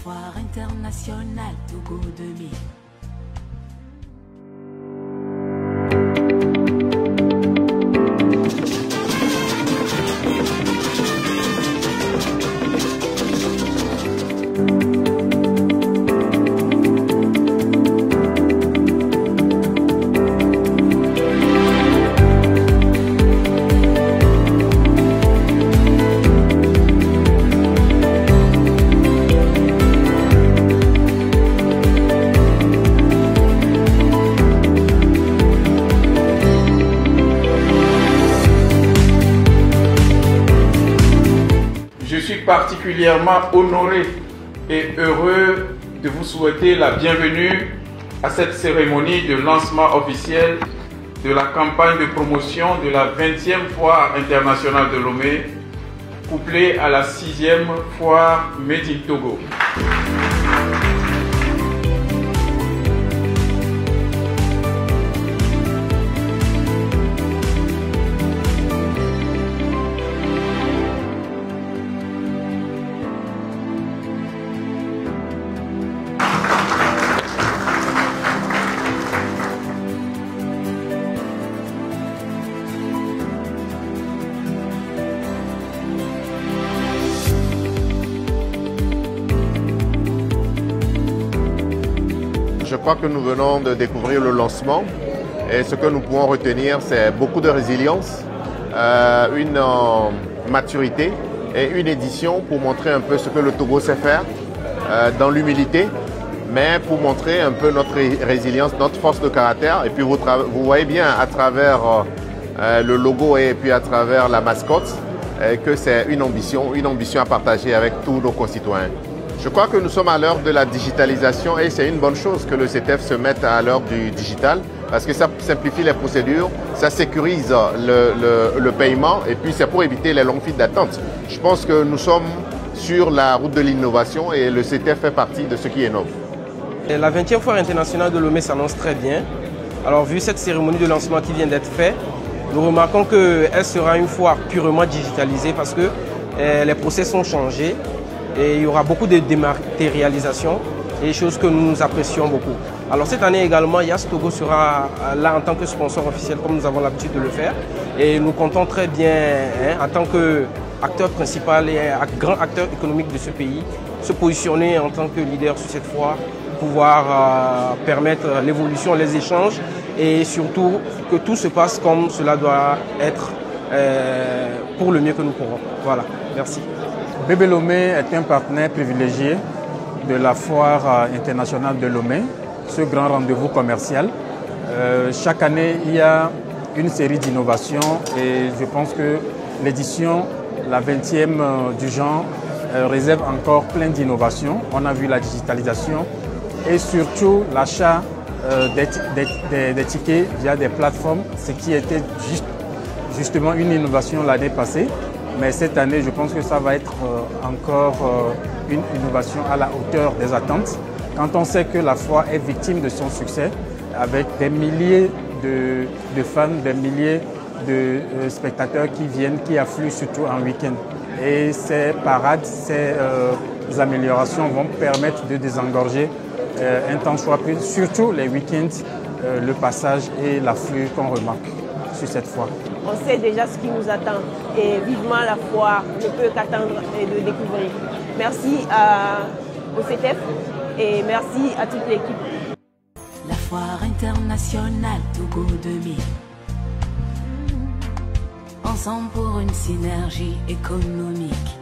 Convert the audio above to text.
Foire internationale Togo 2000. Je suis particulièrement honoré et heureux de vous souhaiter la bienvenue à cette cérémonie de lancement officiel de la campagne de promotion de la 20e Foire internationale de Lomé, couplée à la 6e Foire Made in Togo. Je crois que nous venons de découvrir le lancement et ce que nous pouvons retenir, c'est beaucoup de résilience, une maturité et une édition pour montrer un peu ce que le Togo sait faire dans l'humilité, mais pour montrer un peu notre résilience, notre force de caractère. Et puis vous voyez bien à travers le logo et puis à travers la mascotte que c'est une ambition à partager avec tous nos concitoyens. Je crois que nous sommes à l'heure de la digitalisation et c'est une bonne chose que le CETEF se mette à l'heure du digital parce que ça simplifie les procédures, ça sécurise le paiement et puis c'est pour éviter les longues files d'attente. Je pense que nous sommes sur la route de l'innovation et le CETEF fait partie de ce qui innove. La 20e Foire internationale de Lomé s'annonce très bien. Alors vu cette cérémonie de lancement qui vient d'être faite, nous remarquons qu'elle sera une foire purement digitalisée parce que les process ont changé. Et il y aura beaucoup de dématérialisation et choses que nous apprécions beaucoup. Alors cette année également, Yas Togo sera là en tant que sponsor officiel comme nous avons l'habitude de le faire. Et nous comptons très bien, en tant qu'acteur principal et grand acteur économique de ce pays, se positionner en tant que leader sur cette foire, pouvoir permettre l'évolution, les échanges et surtout que tout se passe comme cela doit être pour le mieux que nous pourrons. Voilà, merci. Bébé Lomé est un partenaire privilégié de la Foire internationale de Lomé, ce grand rendez-vous commercial. Chaque année, il y a une série d'innovations et je pense que l'édition, la 20e du genre, réserve encore plein d'innovations. On a vu la digitalisation et surtout l'achat des tickets via des plateformes, ce qui était justement une innovation l'année passée. Mais cette année, je pense que ça va être encore une innovation à la hauteur des attentes. Quand on sait que la foire est victime de son succès, avec des milliers de fans, des milliers de spectateurs qui viennent, qui affluent surtout en week-end. Et ces parades, ces améliorations vont permettre de désengorger un temps soit pris, surtout les week-ends, le passage et l'afflux qu'on remarque sur cette foire. On sait déjà ce qui nous attend et vivement la foire ne peut qu'attendre de découvrir. Merci au CETEF et merci à toute l'équipe. La Foire internationale Togo 2000. Ensemble pour une synergie économique.